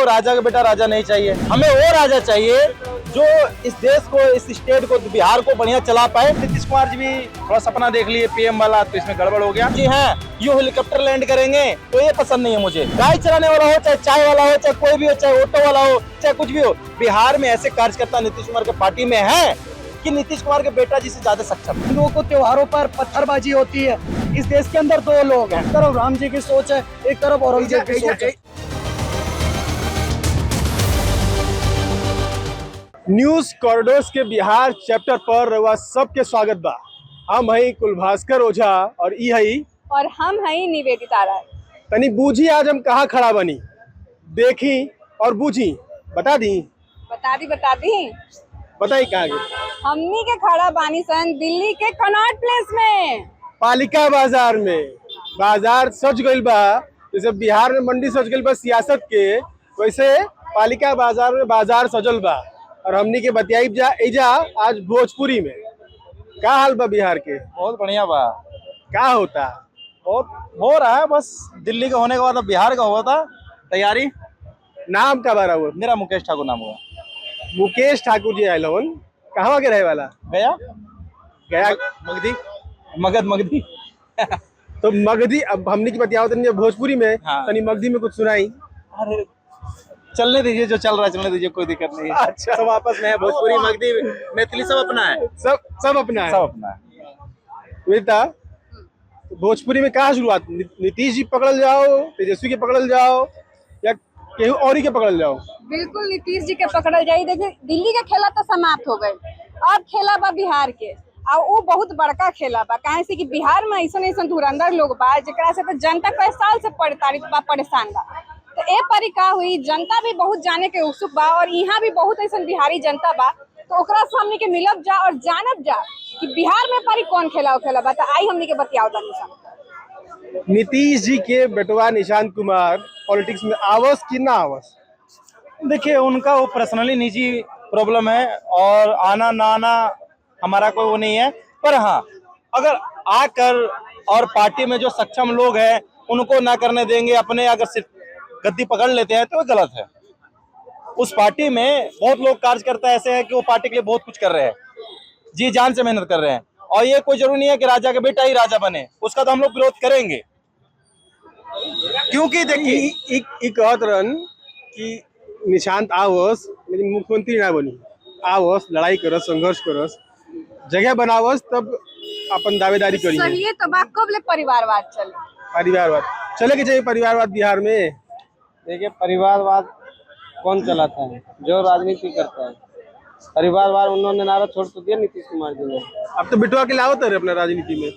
राजा का बेटा राजा नहीं चाहिए, हमें वो राजा चाहिए जो इस देश को, इस स्टेट को, बिहार को बढ़िया चला पाए। नीतीश कुमार जी भी थोड़ा सपना देख लिए पीएम वाला, तो इसमें गड़बड़ हो गया। जी हाँ, ये हेलीकॉप्टर लैंड करेंगे तो ये पसंद नहीं है मुझे। गाड़ी चलाने वाला हो, चाहे चाय वाला हो, चाहे कोई भी हो, चाहे ऑटो वाला हो, चाहे कुछ भी हो, बिहार में ऐसे कार्यकर्ता नीतीश कुमार के पार्टी में है कि नीतीश कुमार के बेटा जी से ज्यादा सक्षम। हिंदुओं को त्योहारों पर पत्थरबाजी होती है। इस देश के अंदर दो लोग हैं, एक तरफ राम जी की सोच है, एक तरफ औरंगजेब की सोच है। न्यूज कॉरिडोर्स के बिहार चैप्टर पर रउआ सबके स्वागत बा। हम हई कुलभास्कर ओझा और ई हई और हम हई निवेदिता राय। तनी बूझी आज हम कहाँ खड़ा बनी, देखी और बूझी। बता दी बताई कहाँ गई। हमनी के खड़ा बानी सन दिल्ली के कनॉट प्लेस में, पालिका बाजार में। बाजार सज गइल बा, जैसे बिहार में मंडी सज गइल बा सियासत के, वैसे पालिका बाजार में बाजार सजल बा। और हमनी के बतियाई जा एजा आज भोजपुरी में। का हाल बा बिहार के? बहुत बढ़िया बा। का होता? बहुत हो रहा है, बस दिल्ली का होने के बाद अब बिहार का हुआ था तैयारी। नाम का बारा हुआ? मेरा मुकेश ठाकुर नाम हुआ। मुकेश ठाकुर जी आयल हवन। कहाँ के रहे वाला? गया गया मगधी। मगधी तो मगधी, अब हमने की बतियाओ तनी भोजपुरी में। हाँ। तनी मगधी में कुछ सुनाई। अरे चलने दीजिए, जो चल रहा है चलने दीजिए, कोई दिक्कत नहीं है। अच्छा, सब आपस में है, भोजपुरी मगधी मैथिली सब अपना है। सब अपना है। सब अपना है। बेटा भोजपुरी में कहाँ शुरुआत? नीतीश जी पकड़ल जाओ, तेजस्वी के पकड़ल जाओ, या केहू और ही के पकड़ल जाओ? बिल्कुल नीतीश जी के पकड़ल जाई। देखिए दिल्ली के खेला तो समाप्त हो गए, अब खेला बा बिहार के। और वो बहुत बड़का खेला बा, काहे से कि बिहार में ऐसा धुरंधर लोग बा जेकरा से तो जनता कई साल से परेशान बा। तो ए परी का हुई, जनता भी बहुत जाने के उत्सुक बा और यहाँ भी बहुत ऐसा बिहारी जनता बा, तो ओकरा से हमनी के मिलब जा और जानब जा कि बिहार में परी कौन खेला बा। तो आई हमनी के बतियाओ तनी। नीतीश जी के बेटवा निशांत कुमार पॉलिटिक्स में आवस कि ना आवस? देखिए उनका वो पर्सनली निजी प्रॉब्लम है, और आना ना आना हमारा कोई वो नहीं है। पर हाँ, अगर आकर और पार्टी में जो सक्षम लोग हैं उनको ना करने देंगे, अपने अगर सिर्फ गद्दी पकड़ लेते हैं तो वो गलत है। उस पार्टी में बहुत लोग कार्यकर्ता ऐसे हैं कि वो पार्टी के लिए बहुत कुछ कर रहे हैं, जी जान से मेहनत कर रहे हैं, और ये कोई जरूरी नहीं है कि राजा का बेटा ही राजा बने। उसका तो हम लोग विरोध करेंगे, क्योंकि देखिए कहत रहन कि निशांत आवस लेकिन मुख्यमंत्री ना बनी। आवस, लड़ाई करस, संघर्ष करस, जगह बनावस, तब अपन दावेदारी करी। सही है, तो बात कब ले परिवारवाद चले? परिवारवाद चले के चाहिए। परिवारवाद बिहार में। देखिए परिवारवाद कौन चलाता है? जो राजनीति करता है। परिवारवाद उन्होंने नारा छोड़ तो दिया नीतीश कुमार जी ने। अब तो बिटवा के लावत है अपना राजनीति में।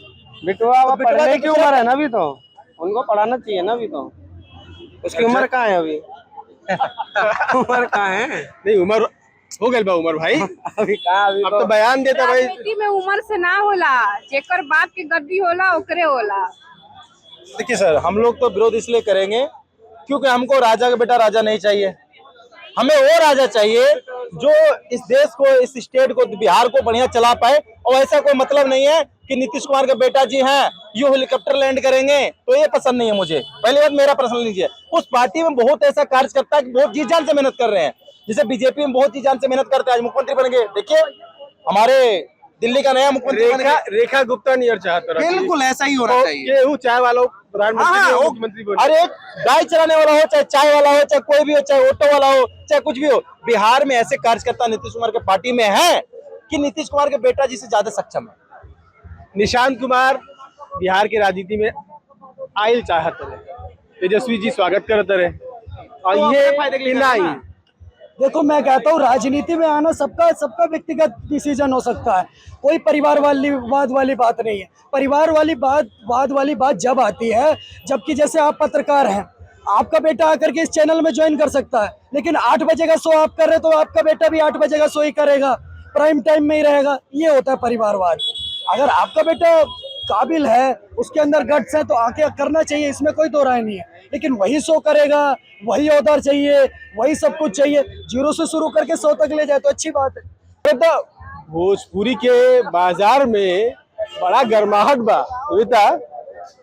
बिटवा पढ़ने की उम्र है ना अभी, तो उनको पढ़ाना चाहिए ना अभी। तो उसकी उम्र कहाँ है अभी? उम्र कहाँ है? नहीं, उम्र हो गई बा उम्र भाई। अभी कहाँ? अभी अब तो बयान देता भाई। राजनीति में उम्र से ना होला, जेकर बाप के गद्दी होला ओकरे होला। देखिए सर, हम लोग तो विरोध इसलिए करेंगे क्योंकि हमको राजा का बेटा राजा नहीं चाहिए, हमें वो राजा चाहिए जो इस देश को, इस स्टेट को, बिहार को बढ़िया चला पाए। और ऐसा कोई मतलब नहीं है कि नीतीश कुमार के बेटा जी हैं ये हेलीकॉप्टर लैंड करेंगे तो ये पसंद नहीं है मुझे। पहली बात मेरा पर्सनल लीजिए, उस पार्टी में बहुत ऐसा कार्यकर्ता है कि बहुत जी जान से मेहनत कर रहे हैं। जैसे बीजेपी में बहुत जी जान से मेहनत करते हैं, आज मुख्यमंत्री बनेंगे। देखिए हमारे दिल्ली का नया मुख्यमंत्री रेखा गुप्ता नियर चाहता रहा। बिल्कुल ऐसा ही होना चाहिए। केहू चाय वाला प्रधानमंत्री मुख्यमंत्री बने। अरे गाड़ी चलाने वाला हो, चाहे चाय वाला हो, चाहे कोई भी हो, चाहे ऑटो वाला हो, चाहे कुछ भी हो, बिहार में ऐसे कार्यकर्ता नीतीश कुमार के पार्टी में है कि नीतीश कुमार के बेटा जी से ज्यादा सक्षम है। निशांत कुमार बिहार के राजनीति में आयल चाहत रहे, तेजस्वी जी स्वागत करते रहे, और ये नहीं। देखो मैं कहता हूँ राजनीति में आना सबका व्यक्तिगत डिसीजन हो सकता है, कोई परिवारवाद वाली बात नहीं है। परिवारवाद वाली बात जब आती है जबकि जैसे आप पत्रकार हैं, आपका बेटा आकर के इस चैनल में ज्वाइन कर सकता है, लेकिन 8 बजे का शो आप कर रहे तो आपका बेटा भी 8 बजे का शो ही करेगा, प्राइम टाइम में ही रहेगा। ये होता है परिवारवाद। अगर आपका बेटा काबिल है, उसके अंदर गट्स है, तो आके करना चाहिए, इसमें कोई दो राय नहीं है। लेकिन वही शो करेगा, वही ऑर्डर चाहिए, वही सब कुछ चाहिए, 0 से शुरू करके 100 तक ले जाए तो अच्छी बात है। तो भोजपुरी के बाजार में बड़ा गर्माहट बा।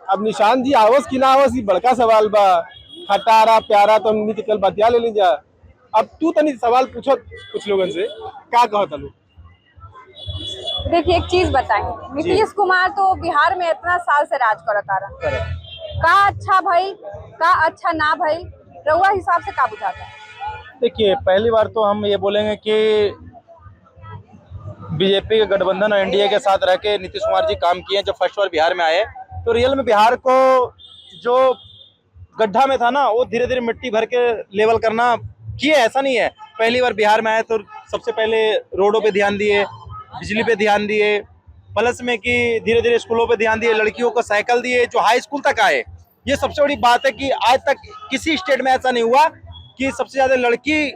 अब निशांत जी आवस कि ना आवस, बड़का सवाल बा। खटारा प्यारा तो हमनी के कल बतिया ले लीजा। अब तू तनी सवाल पूछो कुछ लोगन से का कहता लोग। देखिए एक चीज बताइए, नीतीश कुमार तो बिहार में इतना साल से राज करत आ रहा, का अच्छा भाई का अच्छा ना भाई, रउआ हिसाब से का बुझाता है? देखिए पहली बार तो हम ये बोलेंगे कि बीजेपी के गठबंधन और एनडीए के साथ रह के नीतीश कुमार जी काम किए। जब फर्स्ट बार बिहार में आए तो रियल में बिहार को जो गड्ढा में था ना वो धीरे धीरे मिट्टी भर के लेवल करना किए। ऐसा नहीं है पहली बार बिहार में आए तो सबसे पहले रोडों पे ध्यान दिए, बिजली पे ध्यान दिए, प्लस में कि धीरे धीरे स्कूलों पे ध्यान दिए, लड़कियों को साइकिल दिए जो हाई स्कूल तक आए। ये सबसे बड़ी बात है कि आज तक किसी स्टेट में ऐसा नहीं हुआ कि सबसे ज्यादा लड़की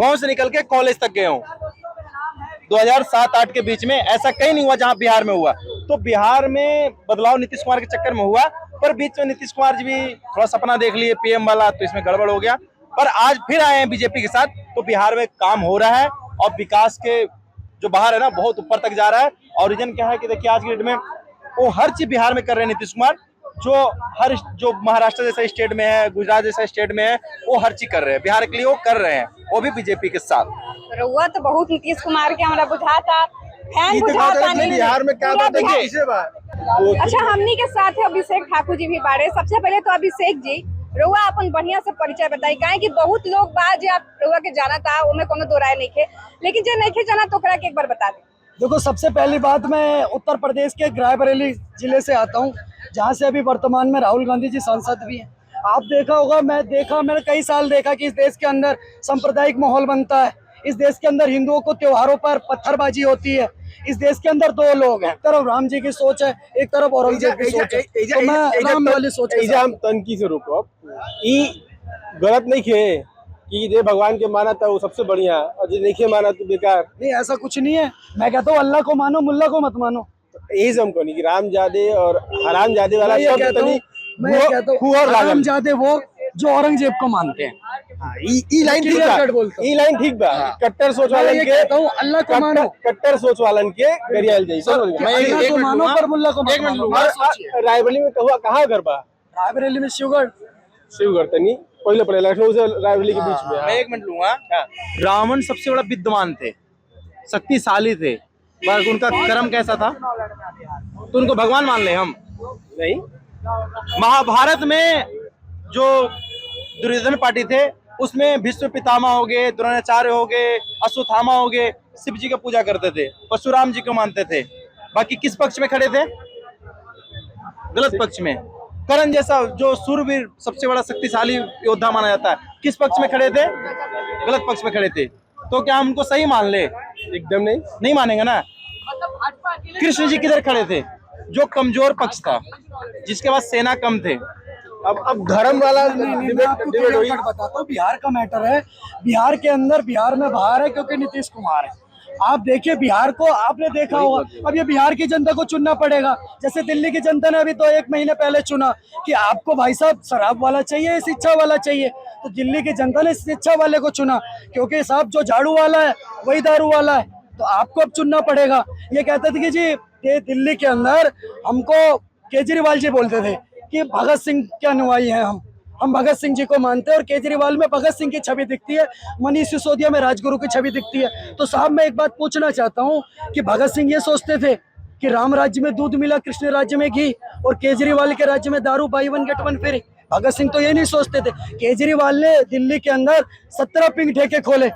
गांव से निकल के कॉलेज तक गए हों। 2007-8 के बीच में ऐसा कहीं नहीं हुआ जहां बिहार में हुआ। तो बिहार में बदलाव नीतीश कुमार के चक्कर में हुआ, पर बीच में नीतीश कुमार जी भी थोड़ा सपना देख लिए पीएम वाला, तो इसमें गड़बड़ हो गया। पर आज फिर आए हैं बीजेपी के साथ तो बिहार में काम हो रहा है और विकास के जो बाहर है ना बहुत ऊपर तक जा रहा है। और रीजन क्या है कि देखिए आज की डेट में वो हर चीज बिहार में कर रहे हैं नीतीश कुमार, जो महाराष्ट्र जैसा स्टेट में है, गुजरात जैसा स्टेट में है, वो हर चीज कर रहे हैं बिहार के लिए, वो कर रहे हैं, वो भी बीजेपी के साथ। रउआ तो बहुत नीतीश कुमार के हमरा बुझाता फैन बुझाता नहीं बिहार में क्या पूरा बात है बिहार- किसे बात। अच्छा हमनी के साथ है अभिषेक ठाकुर जी भी बारे। सबसे पहले तो अभिषेक जी रउआ अपन बढ़िया से परिचय बताई, काहे कि बहुत लोग बा जे आप रउआ के जाना था, ओमे कोनो दो राय नहीं थे, लेकिन जो नहीं थे जाना तो ओकरा के एक बार बता दे। देखो सबसे पहली बात, मैं उत्तर प्रदेश के रायबरेली जिले से आता हूँ, जहाँ से अभी वर्तमान में राहुल गांधी जी सांसद भी हैं। आप देखा होगा, मैंने कई साल देखा कि इस देश के अंदर सांप्रदायिक माहौल बनता है। इस देश के अंदर हिंदुओं को त्योहारों पर पत्थरबाजी होती है। इस देश के अंदर दो लोग हैं, एक तरफ राम जी की सोच है, एक तरफ औरंगजेब की सोच है। तो मैं राम वाली सोच के साथ हम तनकी से रोको। ई गलत नहीं खे कि जे भगवान के माना था वो सबसे बढ़िया और जो नहीं माना तो बेकार। नहीं, ऐसा कुछ नहीं है। मैं कहता हूँ अल्लाह को मानो, मुल्ला को मत मानो। यही से हम कहनी कि रामजादे और हरामजादे वाला मैं ये शब्द कहता हूँ, तनी मैं ये कहता हुआ और हूँ लागल। हरामजादे वो जो औरंगजेब को मानते हैं। ई लाइन ठीक Clear cut बा, बोलता हूँ। ई लाइन ठीक बा। कट्टर सोच मैं वालन ये के कहता हूँ अल्लाह को मानो, कट्टर सोच वालन के गरियाल जाई। मैं एक अल्लाह को मिनट मानो लूंगा, पर मुल्ला को मत एक मिनट मानो। लूंगा। बात सोचिए। रायबरेली में कहाँ घर बा? रायबरेली में शिवगढ़। शिवगढ़ तनी पहले पड़े लखनऊ से रायबरेली के बीच में। मैं एक मिनट लूंगा। रावण सबसे बड़ा विद्वान थे, शक्तिशाली थे, पर उनका कर्म कैसा था तो उनको भगवान मान ले हम? नहीं, महाभारत में जो दुर्योधन पार्टी थे उसमें भीष्म पितामह हो गए, द्रोणाचार्य हो गए, अश्वत्थामा हो गए, शिव जी का पूजा करते थे, परशुराम जी को मानते थे। बाकी किस पक्ष में खड़े थे? गलत पक्ष में। कर्ण जैसा जो सूरवीर सबसे बड़ा शक्तिशाली योद्धा माना जाता है, किस पक्ष में खड़े थे? गलत पक्ष में खड़े थे। तो क्या हम उनको सही मान ले? एकदम नहीं। नहीं मानेंगे ना। कृष्ण जी किधर खड़े थे? जो कमजोर पक्ष था, जिसके पास सेना कम थे। अब धर्म वाला मैं आपको clear cut बताता हूँ, बिहार का मैटर है। बिहार के अंदर, बिहार में बाहर है क्योंकि नीतीश कुमार है। आप देखिए बिहार को, आपने देखा होगा, अब ये बिहार की जनता को चुनना पड़ेगा। जैसे दिल्ली की जनता ने अभी तो 1 महीने पहले चुना कि आपको भाई साहब शराब वाला चाहिए, शिक्षा वाला चाहिए, तो दिल्ली की जनता ने शिक्षा वाले को चुना, क्योंकि साहब जो झाड़ू वाला है वही दारू वाला है। तो आपको अब चुनना पड़ेगा। ये कहते थे कि जी ये दिल्ली के अंदर हमको केजरीवाल जी बोलते थे कि भगत सिंह के अनुयायी हैं हम भगत सिंह जी को मानते हैं, और केजरीवाल में भगत सिंह की छवि दिखती है, मनीष सिसोदिया में राजगुरु की छवि दिखती है। तो साहब मैं एक बात पूछना चाहता हूँ कि भगत सिंह ये सोचते थे कि राम राज्य में दूध मिला, कृष्ण राज्य में घी, और केजरीवाल के राज्य में दारू, buy one get one free. Bhagat Singh तो ये नहीं सोचते थे। केजरीवाल ने दिल्ली के अंदर 17 पिंक ठेके खोले,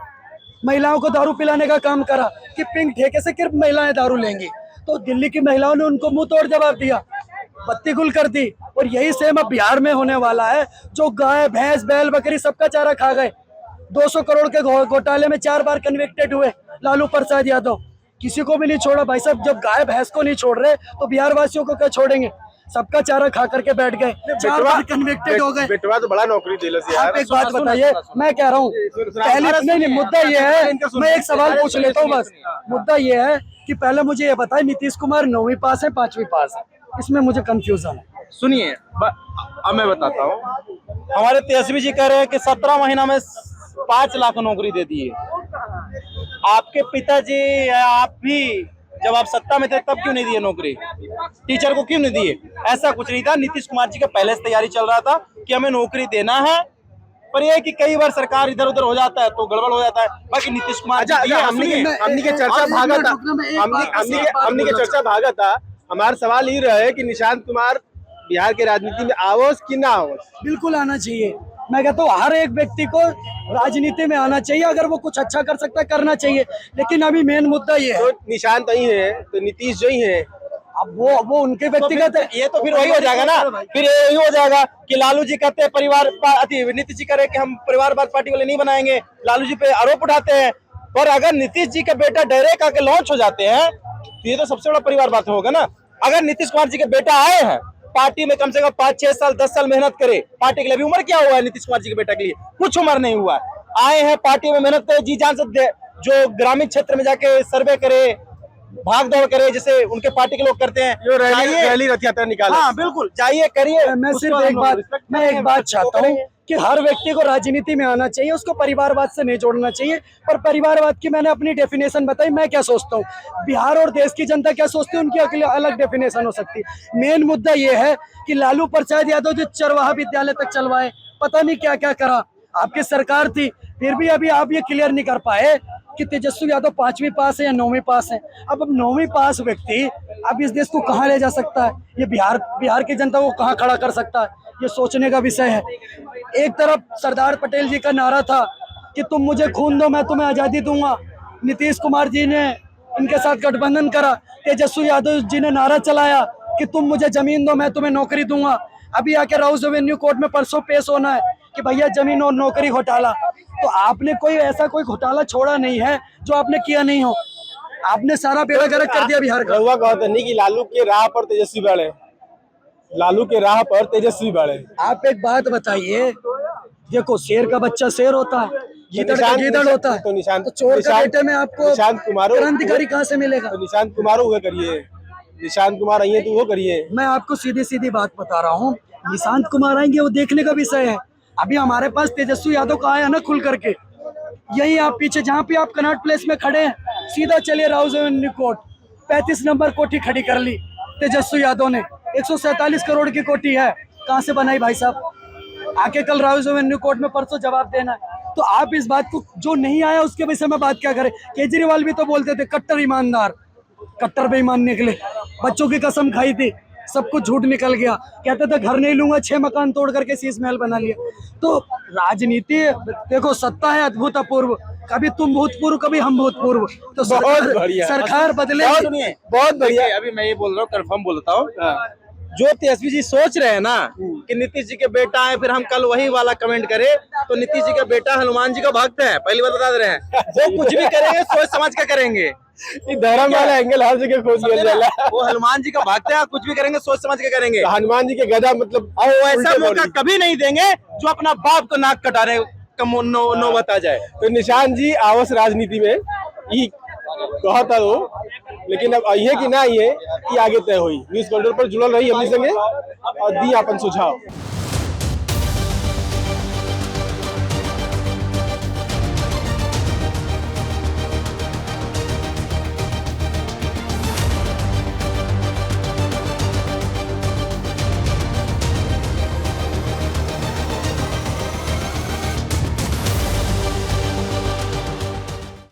महिलाओं को दारू पिलाने का काम करा कि पिंक ठेके से सिर्फ महिलाएं दारू लेंगी। तो दिल्ली की महिलाओं ने उनको मुंह तोड़ जवाब दिया, बत्ती गुल कर दी। और यही सेम अब बिहार में होने वाला है। जो गाय, भैंस, बैल, बकरी सबका चारा खा गए। 200 करोड़ के घोटाले में 4 बार कन्विक्टेड हुए लालू प्रसाद यादव, किसी को भी नहीं छोड़ा भाई साहब। जब गाय भैंस को नहीं छोड़ रहे तो बिहार वासियों को क्या छोड़ेंगे? सबका चारा खा करके बैठ गए, 4 बार कन्विक्टेड हो गए। बेटवा तो बड़ा नौकरी दिला से यार। आप एक बात बताइए, मैं कह रहा हूँ पहले, नहीं मुद्दा ये है, मैं एक सवाल पूछ लेता हूँ बस। मुद्दा ये है कि पहले मुझे ये बताए, नीतीश कुमार 9वीं पास है 5वीं पास है? इसमें मुझे कंफ्यूजन है। सुनिए अब मैं बताता हूँ। हमारे तेजस्वी जी कह रहे हैं कि 17 महीना में 5 लाख नौकरी दे दिए। आपके पिताजी या आप भी जब आप सत्ता में थे तब क्यों नहीं दिए नौकरी? टीचर को क्यों नहीं दिए? ऐसा कुछ नहीं था। नीतीश कुमार जी का पहले से तैयारी चल रहा था कि हमें नौकरी देना है, पर यह है कि कई बार सरकार इधर उधर हो जाता है तो गड़बड़ हो जाता है। बाकी नीतीश कुमार जी हमने के चर्चा भागा था, हमने के चर्चा भागा था। हमारा सवाल ये रहा है कि निशांत कुमार बिहार के राजनीति में आवोस कि ना आवोस? बिल्कुल आना चाहिए। मैं कहता हूँ हर एक व्यक्ति को राजनीति में आना चाहिए, अगर वो कुछ अच्छा कर सकता है करना चाहिए। लेकिन अभी मेन मुद्दा ये है, तो निशांत नहीं है तो नीतीश जो ही है, अब वो उनके व्यक्तिगत है। ये तो फिर वही हो जाएगा ना, फिर यही हो जाएगा कि लालू जी कहते हैं परिवार, नीतीश जी कह रहे कि हम परिवारवाद पार्टी वाले नहीं बनाएंगे, लालू जी पे आरोप उठाते हैं। पर अगर नीतीश जी का बेटा डायरेक्ट आके लॉन्च हो जाते हैं तो ये तो सबसे बड़ा परिवारवाद होगा ना। अगर नीतीश कुमार जी के बेटा आए हैं पार्टी में, कम से कम 5-6 साल 10 साल मेहनत करे पार्टी के लिए। अभी उम्र क्या हुआ है नीतीश कुमार जी के बेटा के लिए? कुछ उम्र नहीं हुआ है। आए हैं पार्टी में मेहनत करे, जी जान से जो ग्रामीण क्षेत्र में जाके सर्वे करे, भाग दौड़ करे, जैसे उनके पार्टी के लोग करते हैं, जो रैली रथ यात्रा निकाले। हाँ बिल्कुल, जाइए करिए। मैं सिर्फ एक बात चाहता हूँ कि हर व्यक्ति को राजनीति में आना चाहिए, उसको परिवारवाद से नहीं जोड़ना चाहिए। पर परिवारवाद की मैंने अपनी डेफिनेशन बताई, मैं क्या सोचता हूँ, बिहार और देश की जनता क्या सोचती है उनकी अलग डेफिनेशन हो सकती है। मेन मुद्दा ये है कि लालू प्रसाद यादव जो चरवाहा विद्यालय तक चलवाए, पता नहीं क्या क्या करा, आपकी सरकार थी, फिर भी अभी आप ये क्लियर नहीं कर पाए कि तेजस्वी यादव 5वीं पास है या 9वीं पास है। अब 9वीं पास व्यक्ति अब इस देश को कहाँ ले जा सकता है? ये बिहार की जनता को कहाँ खड़ा कर सकता है? ये सोचने का विषय है। एक तरफ सरदार पटेल जी का नारा था कि तुम मुझे खून दो मैं तुम्हें आज़ादी दूंगा, नीतीश कुमार जी ने इनके साथ गठबंधन करा। तेजस्वी यादव जी ने नारा चलाया कि तुम मुझे जमीन दो मैं तुम्हें नौकरी दूंगा। अभी आके राउस एवेन्यू कोर्ट में परसों पेश होना है कि भैया जमीन और नौकरी घोटाला। तो आपने कोई घोटाला छोड़ा नहीं है जो आपने किया नहीं हो। आपने सारा बेड़ा गर्क कर दिया बिहार का। रहुआ कहते नहीं कि लालू के राह पर तेजस्वी बढ़े, लालू के राह पर तेजस्वी बढ़े। आप एक बात बताइए, देखो शेर का बच्चा शेर होता है, गीदड़ का गीदड़ होता है, तो चोर का बेटे में आपको क्रांतिकारी कहाँ से मिलेगा? तो निशांत कुमार वो करिए, निशांत कुमार आइए तो वो करिए। मैं आपको सीधी सीधी बात बता रहा हूँ, निशांत कुमार आएंगे वो देखने का विषय है। अभी हमारे पास तेजस्वी यादव का आया ना खुल करके, यही आप पीछे जहाँ पे आप कनॉट प्लेस में खड़े हैं, सीधा चलिए राउस एवेन्यू कोर्ट, 35 नंबर कोठी खड़ी कर ली तेजस्वी यादव ने। 147 करोड़ की कोठी है, कहाँ से बनाई भाई साहब? आके कल राउस एवेन्यू कोर्ट में परसों जवाब देना है। तो आप इस बात को, जो नहीं आया उसके विषय में बात क्या करें? केजरीवाल भी तो बोलते थे कट्टर ईमानदार, कट्टर बेईमान निकले, बच्चों की कसम खाई थी, सब कुछ झूठ निकल गया। कहते थे घर नहीं लूंगा, 6 मकान तोड़ करके शीश महल बना लिया। तो राजनीति देखो, सत्ता है अद्भुत अपूर्व, कभी तुम भूतपूर्व कभी हम भूतपूर्व। तो सरकार बदले, बहुत बढ़िया। अभी मैं ये बोल रहा हूँ, कंफर्म बोलता हूँ, जो तेजस्वी जी सोच रहे हैं ना कि नीतीश जी के बेटा है, फिर हम कल वही वाला कमेंट करें, तो नीतीश जी का बेटा हनुमान जी का भक्त है, पहली बात बता दे रहे हैं। वो कुछ भी करेंगे सोच समझ के करेंगे, धर्म वाला एंगल हर जगह खोज लिया। वो हनुमान जी का भक्त है, कुछ भी करेंगे सोच समझ के करेंगे। हनुमान जी के गदा मतलब, और वो ऐसा मौका कभी नहीं देंगे जो अपना बाप को नाक कटाने का नौबत आ जाए। तो निशांत जी आवस राजनीति में ये कहता हो, लेकिन अब आइए कि ना आइए ये आगे तय हुई। न्यूज़ कॉरिडोर पर जुड़ल रही हमनी संगे और दी अपन सुझाव।